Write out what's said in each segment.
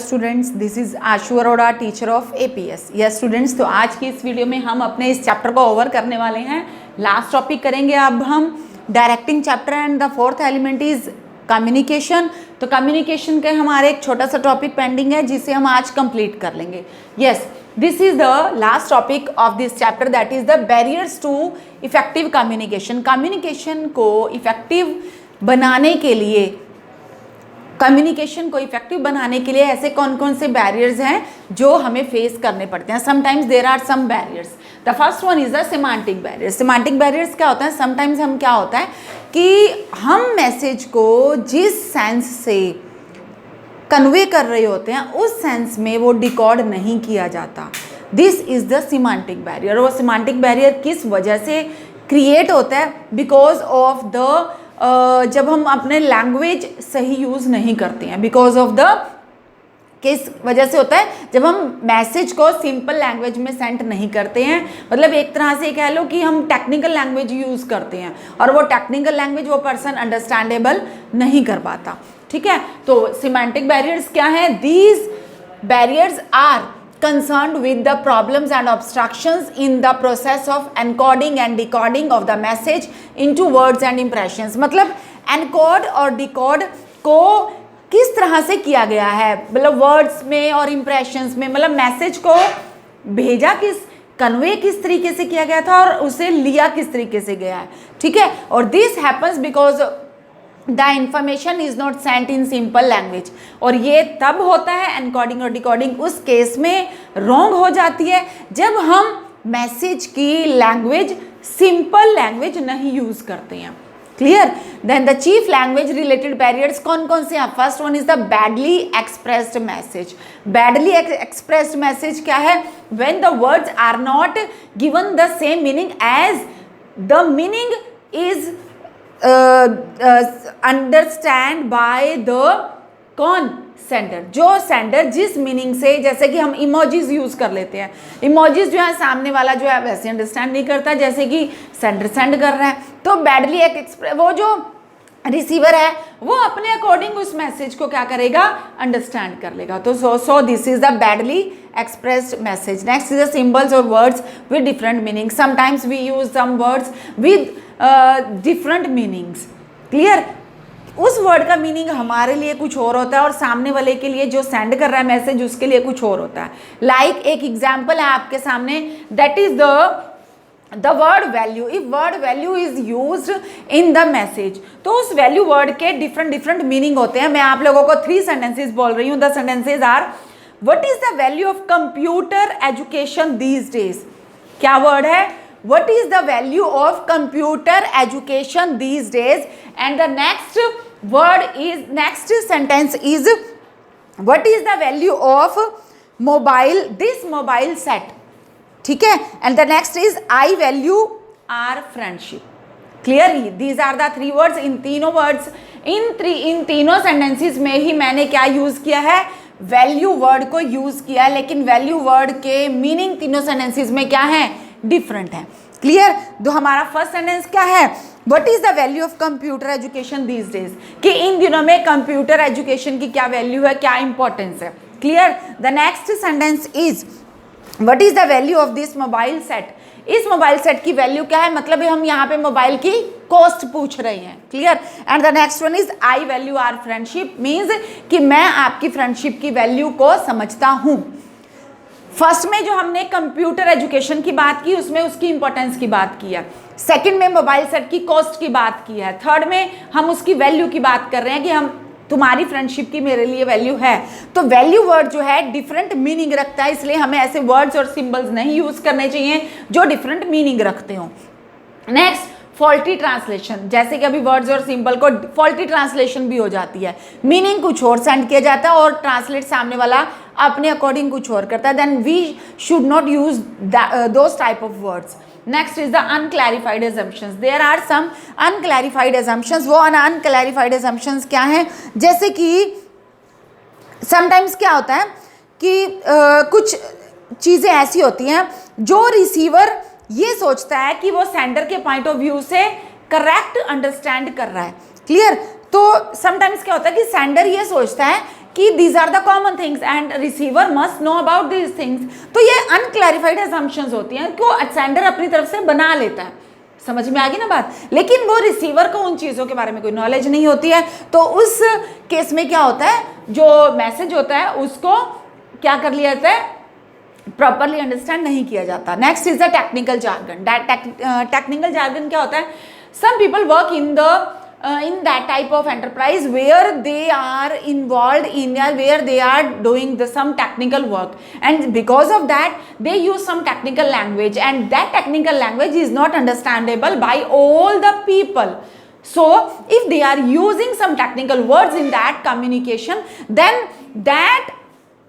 Students, this is Ashu Arora, teacher of APS. Yes students, तो आज की इस वीडियो में हम अपने इस चैप्टर को ओवर करने वाले हैं। लास्ट टॉपिक करेंगे अब हम directing chapter and the fourth element is communication. तो कम्युनिकेशन के हमारे एक छोटा सा टॉपिक पेंडिंग है जिसे हम आज कंप्लीट कर लेंगे। Yes, this is the last topic of this chapter, that is the barriers to effective communication. Communication को इफेक्टिव बनाने के लिए, कम्युनिकेशन को इफेक्टिव बनाने के लिए ऐसे कौन कौन से बैरियर्स हैं जो हमें फेस करने पड़ते हैं। Sometimes there are some barriers. The first one is the semantic barriers. Semantic barriers क्या होता है? समटाइम्स हम क्या होता है कि हम मैसेज को जिस सेंस से कन्वे कर रहे होते हैं उस सेंस में वो डिकोड नहीं किया जाता। This is the semantic barrier. वो सिमेंटिक बैरियर किस वजह से क्रिएट होता है? बिकॉज ऑफ द जब हम अपने लैंग्वेज सही यूज़ नहीं करते हैं। बिकॉज ऑफ द किस वजह से होता है? जब हम मैसेज को सिंपल लैंग्वेज में सेंड नहीं करते हैं, मतलब एक तरह से कह लो कि हम टेक्निकल लैंग्वेज यूज़ करते हैं और वो टेक्निकल लैंग्वेज वो पर्सन अंडरस्टैंडेबल नहीं कर पाता। ठीक है, तो सिमेंटिक बैरियर्स क्या हैं? These barriers are concerned with the problems and obstructions in the process of encoding and decoding of the message into words and impressions। मतलब encode और decode को किस तरह से किया गया है, मतलब वर्ड्स में और impressions में, मतलब मैसेज को भेजा कन्वे किस तरीके से किया गया था और उसे लिया किस तरीके से गया है। ठीक है, और this happens because the information is not sent in simple language. और ये तब होता है एनकोडिंग और डिकोडिंग उस केस में रॉन्ग हो जाती है जब हम मैसेज की लैंग्वेज सिंपल लैंग्वेज नहीं यूज करते हैं। Clear? Then the chief language related barriers कौन कौन से हैं? First one is the badly expressed message. Badly expressed message क्या है? When the words are not given the same meaning as the meaning is understand by the कौन? Sender. जो sender जिस meaning से, जैसे कि हम इमोजीज यूज कर लेते हैं, इमोजीज जो है सामने वाला जो है वैसे अंडरस्टैंड नहीं करता जैसे कि सेंडर सेंड कर रहा है। तो बैडली एक्सप्रेस, वो जो रिसीवर है वो अपने अकॉर्डिंग उस मैसेज को क्या करेगा? अंडरस्टैंड कर लेगा। तो so this is the badly expressed message. Next is the symbols और words with different meaning. Sometimes we use some words with different meanings. Clear? उस वर्ड का मीनिंग हमारे लिए कुछ और होता है और सामने वाले के लिए, जो सेंड कर रहा है मैसेज, उसके लिए कुछ और होता है। लाइक एक एग्जाम्पल है आपके सामने, that is the word value. If word value is used in the message, तो उस वैल्यू वर्ड के डिफरेंट मीनिंग होते हैं। मैं आप लोगों को 3 सेंटेंसेस बोल रही हूँ। The sentences are, what is the value of computer education these days? क्या वर्ड है? What is the value of computer education these days? And the next sentence is, what is the value of this mobile set? ठीक है, and the next is, I value our friendship. Clear? These are the 3 words. इन तीनों words, इन तीनों sentences में ही मैंने क्या use किया है? Value word को यूज किया है, लेकिन वैल्यू वर्ड के मीनिंग तीनों सेंटेंसेस में क्या है? डिफरेंट है। क्लियर? तो हमारा फर्स्ट सेंटेंस क्या है? What is the value of computer education these days? कि इन दिनों में कंप्यूटर एजुकेशन की क्या वैल्यू है, क्या इंपॉर्टेंस है। Clear? The next sentence is, what is the value of this mobile set? इस मोबाइल सेट की वैल्यू क्या है? मतलब हम यहाँ पे मोबाइल की कॉस्ट पूछ रहे हैं। Clear? And the next one is, I value our friendship, means कि मैं आपकी फ्रेंडशिप की वैल्यू को समझता हूँ। फर्स्ट में जो हमने कंप्यूटर एजुकेशन की बात की उसमें उसकी इंपॉर्टेंस की बात की है। सेकंड में मोबाइल सेट की कॉस्ट की बात की है। थर्ड में हम उसकी वैल्यू की बात कर रहे हैं कि हम, तुम्हारी फ्रेंडशिप की मेरे लिए वैल्यू है। तो वैल्यू वर्ड जो है डिफरेंट मीनिंग रखता है, इसलिए हमें ऐसे वर्ड्स और सिंबल्स नहीं यूज करने चाहिए जो डिफरेंट मीनिंग रखते हो। Next, faulty translation. जैसे कि अभी वर्ड्स और सिंबल को फॉल्टी ट्रांसलेशन भी हो जाती है, मीनिंग कुछ और सेंड किया जाता है और ट्रांसलेट सामने वाला अपने अकॉर्डिंग कुछ और करता है। Then we should not use those type of words. Next is the unclarified assumptions. There are some unclarified assumptions. वो अनक्लैरिफाइड असम्पशंस क्या हैं? जैसे कि समटाइम्स क्या होता है कि कुछ चीज़ें ऐसी होती हैं जो रिसीवर ये सोचता है कि वो सेंडर के पॉइंट ऑफ व्यू से करेक्ट अंडरस्टैंड कर रहा है। क्लियर? तो समटाइम्स क्या होता है कि सेंडर ये सोचता है कि these are the common things and receiver must know about these things. तो ये अनक्लैरिफाइड असम्पशंस होती हैं को सेंडर अपनी तरफ से बना लेता है। समझ में आ गई ना बात, लेकिन वो रिसीवर को उन चीज़ों के बारे में कोई नॉलेज नहीं होती है। तो उस केस में क्या होता है, जो मैसेज होता है उसको क्या कर लिया जाता है, प्रॉपरली अंडरस्टैंड नहीं किया जाता। Next is the technical jargon. Technical jargon क्या होता है, some people work in that type of enterprise where they are involved in where they are doing some technical work, and because of that they use some technical language, and that technical language is not understandable by all the people. So if they are using some technical words in that communication, then that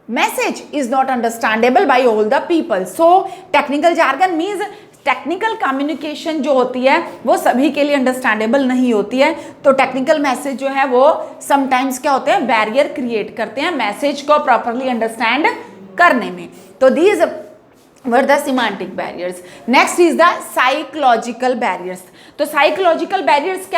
message is not understandable by all the people. So technical jargon means technical communication जो होती है वो सभी के लिए understandable नहीं होती है। तो टेक्निकल मैसेज जो है वो समटाइम्स क्या होते हैं, बैरियर क्रिएट करते हैं मैसेज को प्रॉपरली अंडरस्टैंड करने में। तो these were the semantic barriers. Next is the psychological barriers. तो साइकोलॉजिकल बैरियर्स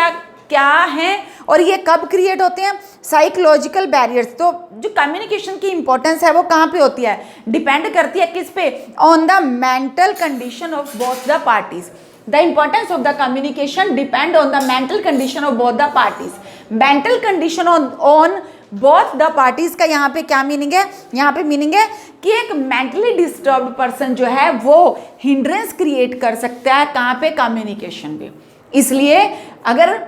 क्या हैं और ये कब क्रिएट होते हैं? साइकोलॉजिकल बैरियर्स तो जो कम्युनिकेशन की इंपॉर्टेंस है वो कहाँ पे होती है, डिपेंड करती है किस पे, on the mental condition of both the parties. The importance of the communication depend on the mental condition of both the parties. Mental condition on both the parties का यहाँ पे क्या मीनिंग है, यहाँ पे मीनिंग है कि एक मेंटली डिस्टर्ब्ड पर्सन जो है वो हिंड्रेंस क्रिएट कर सकता है कहाँ पे, कम्युनिकेशन पे। इसलिए अगर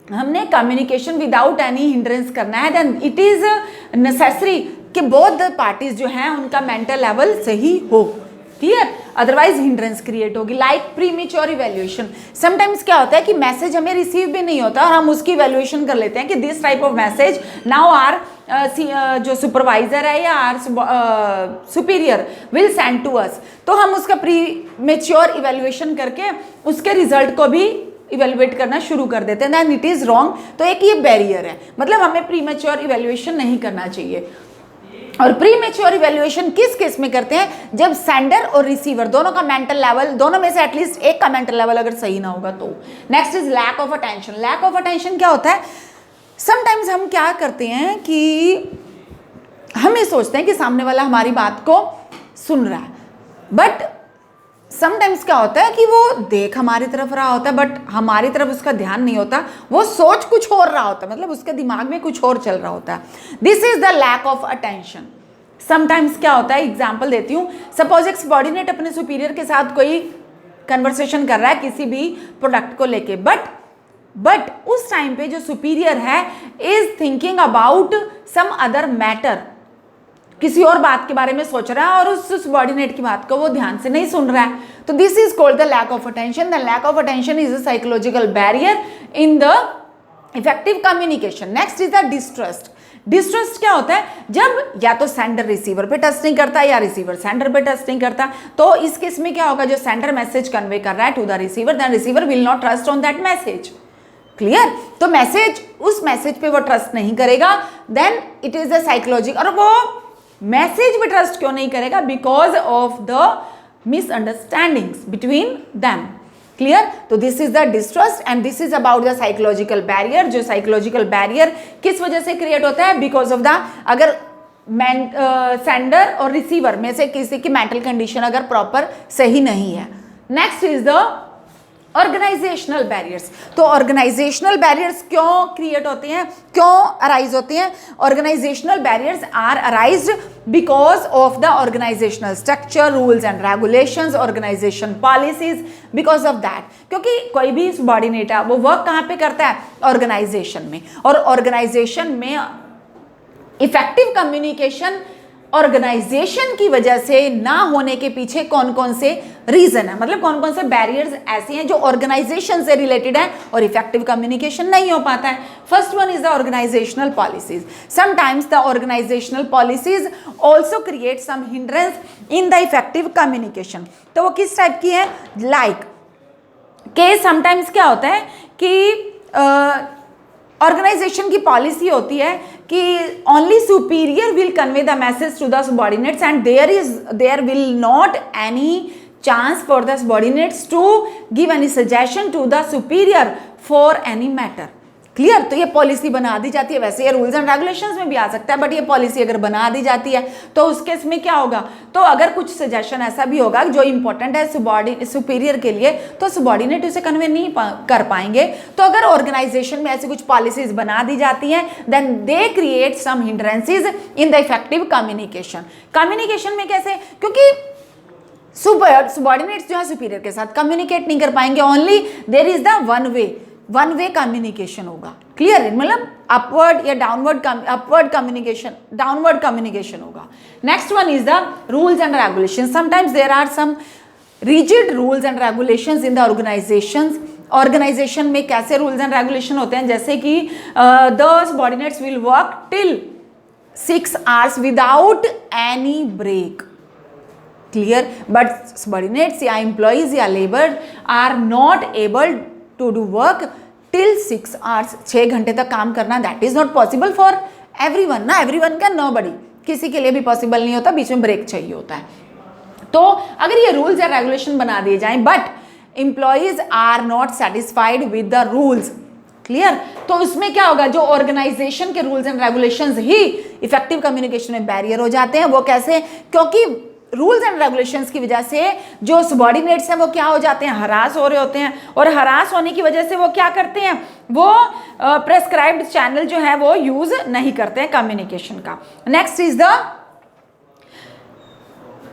हमने कम्युनिकेशन विदाउट एनी हिंड्रेंस करना है देन इट इज नेसेसरी कि बोथ द पार्टीज जो हैं उनका मेंटल लेवल सही हो, ठीक है, अदरवाइज हिंड्रेंस क्रिएट होगी। Like premature evaluation. समटाइम्स क्या होता है कि मैसेज हमें रिसीव भी नहीं होता और हम उसकी इवैल्यूएशन कर लेते हैं कि this type of message now are जो सुपरवाइजर है या our superior will send to us. तो हम उसका प्रीमेच्योर इवैल्यूएशन करके उसके रिजल्ट को भी इवेल्युएट करना शुरू कर देते हैं, दैन इट इज रॉन्ग। तो एक ये बैरियर है, मतलब हमें प्रीमेच्योर इवेल्युएशन नहीं करना चाहिए। और प्रीमेच्योर इवेल्युएशन किस केस में करते हैं, जब सेंडर और रिसीवर दोनों का मेंटल लेवल, दोनों में से एटलीस्ट एक का मेंटल लेवल अगर सही ना होगा तो। Next is lack of attention. Lack of attention क्या होता है, समटाइम्स हम क्या करते हैं कि हम ये सोचते हैं कि सामने वाला हमारी बात को सुन रहा है, बट समटाइम्स क्या होता है कि वो देख हमारी तरफ रहा होता है बट हमारी तरफ उसका ध्यान नहीं होता, वो सोच कुछ और रहा होता है, मतलब उसके दिमाग में कुछ और चल रहा होता है। This is the lack of attention. Sometimes क्या होता है, एग्जाम्पल देती हूँ, सपोज एक सबॉर्डिनेट अपने सुपीरियर के साथ कोई कन्वर्सेशन कर रहा है किसी भी प्रोडक्ट को लेके, बट उस टाइम पे जो सुपीरियर है is thinking about some other matter, किसी और बात के बारे में सोच रहा है और उस सबॉर्डिनेट की बात को वो ध्यान से नहीं सुन रहा है। तो this is called the lack of attention. The lack of attention is a psychological barrier in the effective communication. Next is the distrust. Distrust क्या होता है, जब या तो सेंडर रिसीवर पे ट्रस्ट नहीं करता या रिसीवर सेंडर पे ट्रस्ट नहीं करता। तो इस केस में क्या होगा, जो सेंडर मैसेज कन्वे कर रहा है to the receiver, then receiver will not trust on that message. Clear? तो उस मैसेज पे वो ट्रस्ट नहीं करेगा, then it is the psychological. और वो मैसेज पे ट्रस्ट क्यों नहीं करेगा, because of the misunderstandings between them. Clear? तो this is the distrust and this is about the psychological barrier. जो साइकोलॉजिकल बैरियर किस वजह से क्रिएट होता है, बिकॉज ऑफ द, अगर सेंडर और रिसीवर में से किसी की मेंटल कंडीशन अगर प्रॉपर सही नहीं है। Next is the organisational barriers. तो ऑर्गेनाइजेशनल बैरियर्स क्यों क्रिएट होते हैं, क्यों अराइज होते हैं? Organisational barriers are arised because of the organisational structure, rules and regulations, organisation policies. Because of that, क्योंकि कोई भी सबॉर्डिनेट है वो वर्क कहाँ पे करता है, ऑर्गेनाइजेशन में, और ऑर्गेनाइजेशन में इफेक्टिव कम्युनिकेशन ऑर्गेनाइजेशन की वजह से ना होने के पीछे कौन कौन से रीजन है, मतलब कौन कौन से बैरियर्स ऐसे हैं जो ऑर्गेनाइजेशन से रिलेटेड है और इफेक्टिव कम्युनिकेशन नहीं हो पाता है। First one is the organisational policies. Sometimes the organisational policies also create some hindrance in the effective communication. तो वो किस टाइप की है, लाइक के समटाइम्स क्या होता है कि ऑर्गेनाइजेशन की पॉलिसी होती है कि only superior will convey the message to the subordinates and there will not any chance for the subordinates to give any suggestion to the superior for any matter. Clear. तो ये policy बना दी जाती है, वैसे ये रूल्स एंड रेगुलेशंस में भी आ सकता है, बट ये पॉलिसी अगर बना दी जाती है तो उस केस में क्या होगा, तो अगर कुछ सजेशन ऐसा भी होगा जो इंपॉर्टेंट है सुपीरियर के लिए, तो सबॉर्डिनेट उसे कन्वे नहीं कर पाएंगे। तो अगर ऑर्गेनाइजेशन में ऐसी कुछ पॉलिसीज बना दी जाती हैं, then they create some hindrances in the effective communication. Communication में कैसे, क्योंकि सबॉर्डिनेट्स जो है सुपीरियर के साथ कम्युनिकेट नहीं कर पाएंगे, only there is the one way communication होगा। क्लियर, मतलब अपवर्ड या डाउनवर्ड कम्युनिकेशन होगा। Next one is the rules and regulation. Sometimes there are some rigid rules and regulations in the organisations. Organisation में कैसे rules and regulation होते हैं, जैसे कि the subordinates will work till 6 hours without any break. Clear, but subordinates या employees या labour are not able to do work till 6 hours, 6 घंटे तक काम करना, that is not possible for everyone ना, एवरीवन का नोबडी, किसी के लिए भी पॉसिबल नहीं होता, बीच में ब्रेक चाहिए होता है। तो अगर ये रूल्स या रेगुलेशन बना दिए जाएं but employees are not satisfied with the rules, clear, तो उसमें क्या होगा, जो ऑर्गेनाइजेशन के रूल्स एंड रेगुलेशंस ही इफेक्टिव कम्युनिकेशन में बैरियर हो जाते हैं। वो कैसे, क्योंकि रूल्स एंड रेगुलेशंस की वजह से जो सबॉर्डिनेट्स हैं वो क्या हो जाते हैं, हरास हो रहे होते हैं, और हरास होने की वजह से वो क्या करते हैं, वो प्रेस्क्राइब्ड चैनल जो है वो यूज नहीं करते हैं कम्युनिकेशन का। Next is the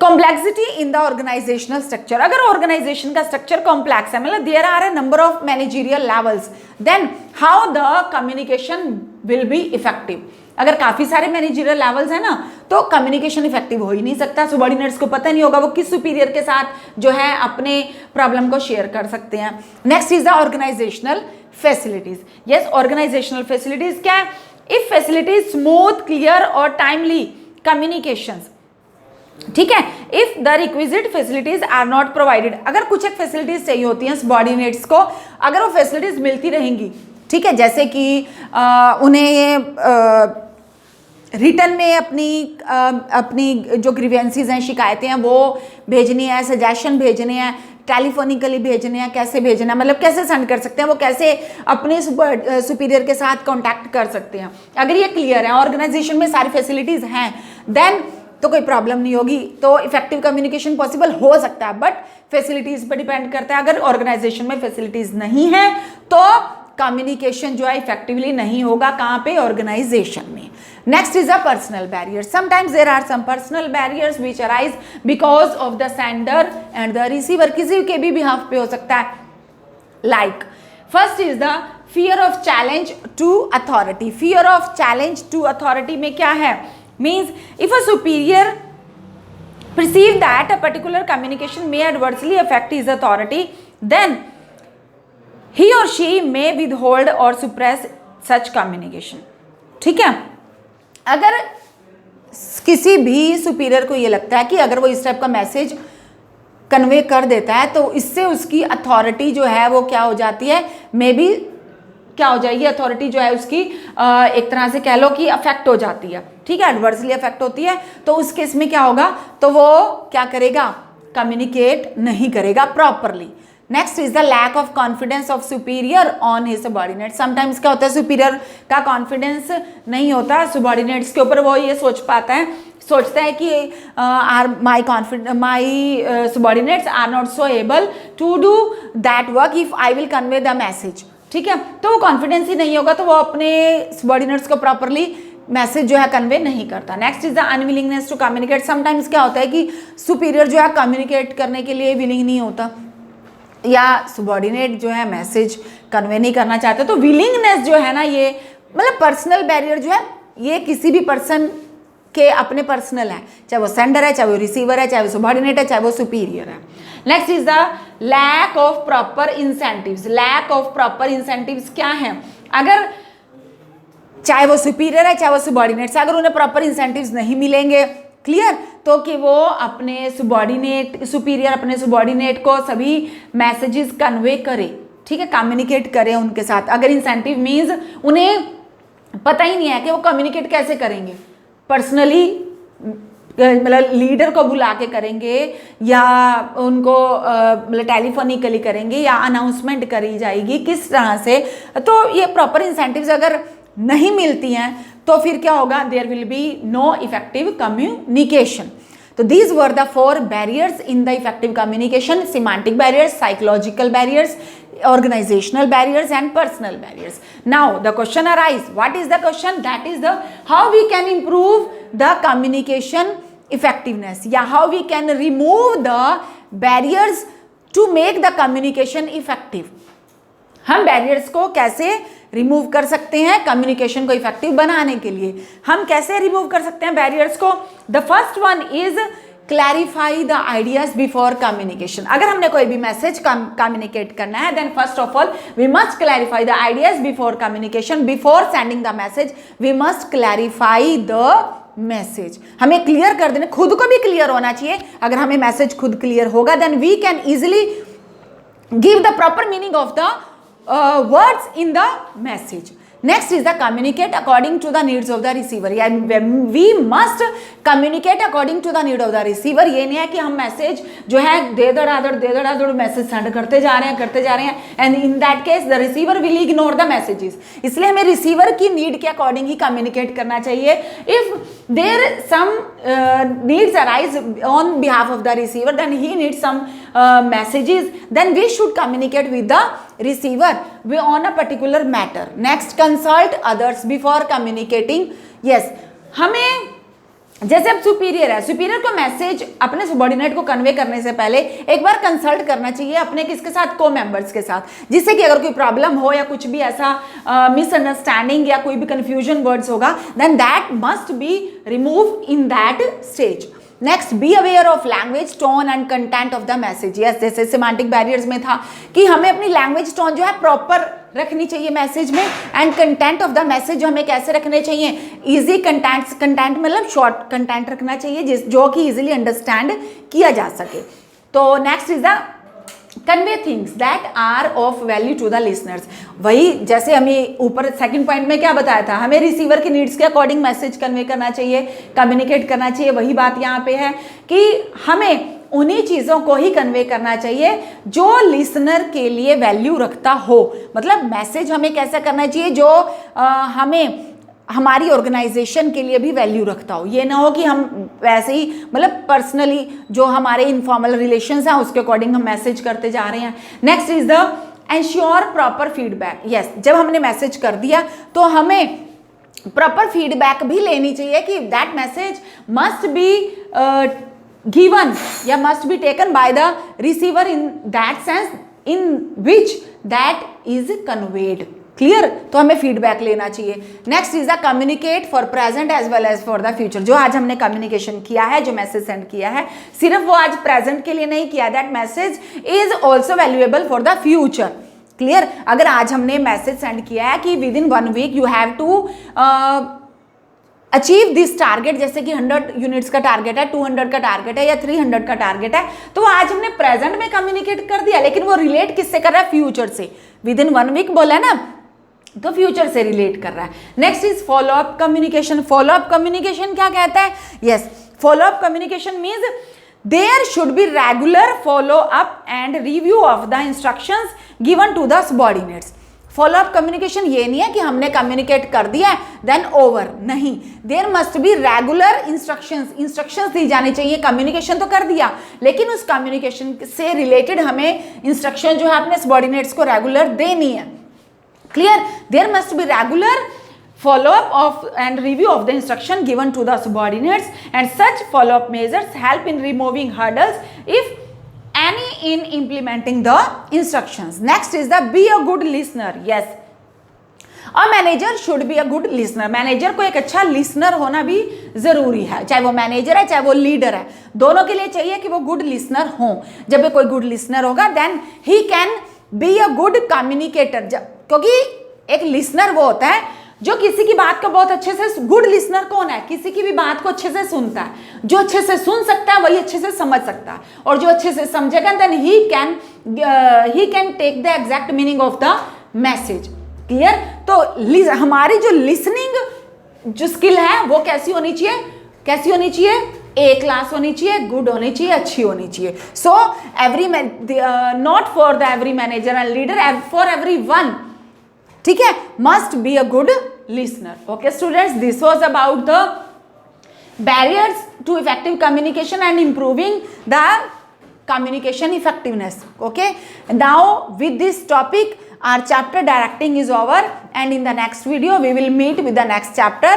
complexity in the organisational structure. अगर ऑर्गेनाइजेशन का स्ट्रक्चर कॉम्प्लेक्स है, मतलब there are a number of managerial levels, then how the communication will be effective. अगर काफी सारे मैनेजरियल लेवल्स है ना, तो कम्युनिकेशन इफेक्टिव हो ही नहीं सकता। सबॉर्डिनेट्स को पता नहीं होगा वो किस सुपीरियर के साथ जो है अपने प्रॉब्लम को शेयर कर सकते हैं। Next is the organisational facilities. Yes, organisational facilities क्या है, इफ फैसिलिटीज स्मूथ, क्लियर और टाइमली कम्युनिकेशंस, ठीक है, if the requisite facilities are not provided. अगर कुछ एक फैसिलिटीज चाहिए होती हैं सबॉर्डिनेट्स को, अगर वो फैसिलिटीज मिलती रहेंगी, ठीक है, जैसे कि उन्हें रिटर्न में अपनी जो ग्रीवेंसीज हैं, शिकायतें हैं, वो भेजनी है, सजेशन भेजने हैं, टेलीफोनिकली भेजने हैं, कैसे भेजना है, मतलब कैसे सेंड कर सकते हैं, वो कैसे अपने सुपीरियर के साथ कांटेक्ट कर सकते हैं। अगर ये क्लियर है, ऑर्गेनाइजेशन में सारी फैसिलिटीज हैं, देन तो कोई प्रॉब्लम नहीं होगी, तो इफेक्टिव कम्युनिकेशन पॉसिबल हो सकता है। बट फैसिलिटीज पर डिपेंड करता है, अगर ऑर्गेनाइजेशन में फैसिलिटीज नहीं है तो कम्युनिकेशन जो है इफेक्टिवली नहीं होगा, कहाँ पे, ऑर्गेनाइजेशन में। Next is a personal barrier. Sometimes there are some personal barriers which arise because of the sender and the receiver. किसी के भी बिहाफ पे हो सकता है। Like first is the fear of challenge to authority. Fear of challenge to authority में क्या है, means if a superior perceive that a particular communication may adversely affect his authority, then he or she may withhold or suppress such communication। ठीक है, अगर किसी भी superior को ये लगता है कि अगर वो इस टाइप का मैसेज कन्वे कर देता है तो इससे उसकी अथॉरिटी जो है वो क्या हो जाती है, मे बी क्या हो जाएगी, अथॉरिटी जो है उसकी एक तरह से कह लो कि अफेक्ट हो जाती है, ठीक है, एडवर्सली अफेक्ट होती है। तो उस केस में क्या होगा, तो वो क्या करेगा, कम्युनिकेट नहीं करेगा properly. Next is the lack of confidence of superior on his subordinate. Sometimes क्या होता है, सुपीरियर का कॉन्फिडेंस नहीं होता सबॉर्डिनेट्स के ऊपर, वो ये सोचता है कि my subordinates are not so able to do that work if I will convey the message. ठीक है, तो वो कॉन्फिडेंस ही नहीं होगा, तो वो अपने सबॉर्डिनेट्स को प्रॉपरली मैसेज जो है कन्वे नहीं करता। Next is the unwillingness to communicate. Sometimes क्या होता है कि सुपीरियर जो है कम्युनिकेट करने के लिए विलिंग नहीं होता, या सबॉर्डिनेट जो है मैसेज कन्वे नहीं करना चाहते। तो विलिंगनेस जो है ना, ये मतलब पर्सनल बैरियर जो है, ये किसी भी पर्सन के अपने पर्सनल है, चाहे वो सेंडर है, चाहे वो रिसीवर है, चाहे वो सबॉर्डिनेट है, चाहे वो सुपीरियर है। Next is the lack of proper incentives. Lack of proper incentives क्या है, अगर चाहे वो सुपीरियर है चाहे वो सबॉर्डिनेट, अगर उन्हें प्रॉपर इंसेंटिव्स नहीं मिलेंगे, क्लियर, तो कि वो अपने सुपीरियर अपने सबॉर्डिनेट को सभी मैसेजेस कन्वे करे, ठीक है, कम्युनिकेट करे उनके साथ। अगर इंसेंटिव मीन्स उन्हें पता ही नहीं है कि वो कम्युनिकेट कैसे करेंगे, पर्सनली मतलब लीडर को बुला के करेंगे या उनको मतलब टेलीफोनिकली करेंगे या अनाउंसमेंट करी जाएगी, किस तरह से, तो ये प्रॉपर इंसेंटिव्स अगर नहीं मिलती हैं तो फिर क्या होगा, there will be no effective communication. तो these were the 4 barriers in the effective communication: semantic barriers, psychological barriers, organizational barriers and personal barriers. Now the question arises, what is the question? That is the how we can improve the communication effectiveness, या how we can remove the barriers to make the communication effective. हम barriers को कैसे remove कर सकते हैं communication को effective बनाने के लिए? हम कैसे रिमूव कर सकते हैं बैरियर्स को? The first one is clarify the ideas before communication. अगर हमने कोई भी मैसेज कम्युनिकेट करना है, then first of all we must clarify the ideas before communication. Before sending the message we must clarify the message. हमें clear कर देना, खुद को भी क्लियर होना चाहिए। अगर हमें मैसेज खुद क्लियर होगा then we can easily give the proper meaning of the words in the message. Next is the communicate according to the needs of the receiver. We must communicate according to the need of the receiver. ये नहीं है कि हम message जो है दे दड़ादड़ message send करते जा रहे हैं and in that case the receiver will ignore the messages. इसलिए हमें रिसीवर की नीड के अकॉर्डिंग ही कम्युनिकेट करना चाहिए। If there some needs arise on behalf of the receiver then he needs some messages, then we should communicate with the receiver on a particular matter. Next, consult others before communicating. Yes, हमें जैसे अब superior है, superior को message अपने subordinate को convey करने से पहले एक बार कंसल्ट करना चाहिए अपने किसके साथ, को मेंबर्स के साथ, जिससे कि अगर कोई प्रॉब्लम हो या कुछ भी ऐसा मिसअंडरस्टैंडिंग या कोई भी कंफ्यूजन वर्ड्स होगा then that must be remove in that stage. Next, be aware of language, tone and content of the message. Yes, जैसे सिमेंटिक बैरियर्स में था कि हमें अपनी लैंग्वेज टोन जो है प्रॉपर रखनी चाहिए मैसेज में, and content of the message हमें कैसे रखने चाहिए, इजी कंटेंट मतलब शॉर्ट कंटेंट रखना चाहिए जो कि इजीली अंडरस्टैंड किया जा सके। तो next is the convey things that are of value to the listeners. वही जैसे हमें ऊपर सेकंड पॉइंट में क्या बताया था, हमें रिसीवर की नीड्स के अकॉर्डिंग मैसेज कन्वे करना चाहिए, कम्युनिकेट करना चाहिए। वही बात यहाँ पे है कि हमें उन्हीं चीज़ों को ही कन्वे करना चाहिए जो लिसनर के लिए वैल्यू रखता हो। मतलब मैसेज हमें कैसा करना चाहिए जो हमें हमारी ऑर्गेनाइजेशन के लिए भी वैल्यू रखता हो। ये ना हो कि हम वैसे ही मतलब पर्सनली जो हमारे इनफॉर्मल रिलेशंस हैं उसके अकॉर्डिंग हम मैसेज करते जा रहे हैं। Next is the ensure proper feedback. Yes, जब हमने मैसेज कर दिया तो हमें प्रॉपर फीडबैक भी लेनी चाहिए कि that message must be given या must be taken by the receiver in that sense in which that is conveyed. Clear? तो हमें फीडबैक लेना चाहिए। Next is the communicate for present as well as for the future. जो आज हमने communication किया है, जो मैसेज सेंड किया है, सिर्फ वो आज प्रेजेंट के लिए नहीं किया, that message is also valuable for the future. Clear? अगर आज हमने मैसेज सेंड किया है कि within 1 week you have to achieve this target, जैसे कि 100 यूनिट्स का टारगेट है, 200 का टारगेट है या 300 का टारगेट है, तो आज हमने प्रेजेंट में कम्युनिकेट कर दिया, लेकिन वो रिलेट किससे कर रहा है, फ्यूचर से। विद इन 1 वीक बोला है ना, तो फ्यूचर से रिलेट कर रहा है। Next is follow up communication. Follow up communication क्या कहता है? Yes, follow up communication means there should be regular follow up and review of the instructions given to the subordinates. Follow up communication ये नहीं है कि हमने communicate कर दिया देन ओवर, नहीं, there must be regular instructions दी जानी चाहिए। कम्युनिकेशन तो कर दिया, लेकिन उस कम्युनिकेशन से रिलेटेड हमें इंस्ट्रक्शन जो है अपने सबऑर्डिनेट्स को रेगुलर देनी है। Clear? There must be regular follow-up of and review of the instruction given to the subordinates, and such follow-up measures help in removing hurdles, if any, in implementing the instructions. Next is the be a good listener. Yes, a manager should be a good listener. Manager को एक अच्छा listener होना भी जरूरी है, चाहे वो manager है चाहे वो लीडर है, दोनों के लिए चाहिए कि वो गुड लिसनर हो। जब कोई गुड लिसनर होगा देन ही can be a good communicator, क्योंकि एक लिसनर वो होता है जो किसी की बात को बहुत अच्छे से, गुड लिसनर कौन है, किसी की भी बात को अच्छे से सुनता है। जो अच्छे से सुन सकता है वही अच्छे से समझ सकता है, और जो अच्छे से समझेगा देन ही can take the exact meaning of the message. Clear? तो हमारी जो लिसनिंग जो स्किल है वो कैसी होनी चाहिए, ए क्लास होनी चाहिए, गुड होनी चाहिए, अच्छी होनी चाहिए. So every not for the every manager and leader, for every one. ठीक है, must be a good listener. Okay students, this was about the barriers to effective communication and improving the communication effectiveness. Okay, now with this topic our chapter directing is over, and in the next video we will meet with the next chapter.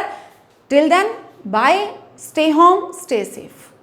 Till then, bye, stay home, stay safe.